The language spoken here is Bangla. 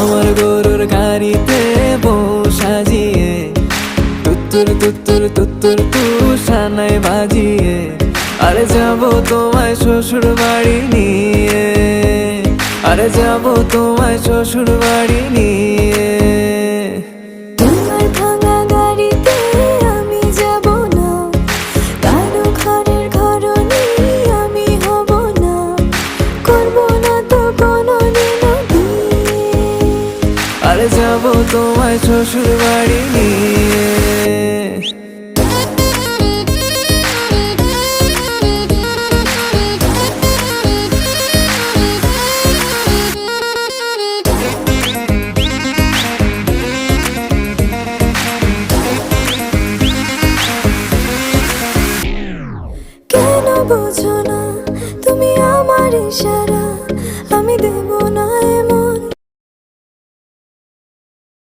আমার গরুর গাড়িতে বউ সাজিয়ে তুত্তুর তুত্তুর তুত্তুর তুষানায় বাজিয়ে আরে যাবো তোমায় শ্বশুর বাড়ি নিয়ে, আরে যাবো তোমায় শ্বশুর বাড়ি নিয়ে। তোমার ভাঙা গাড়িতে আমি যাব না, কারো ঘরের ঘরনি আমি হব না, করব না তো কোনোদিনও বিয়ে। আরে যাবো তোমায় শ্বশুর বাড়ি নিয়ে।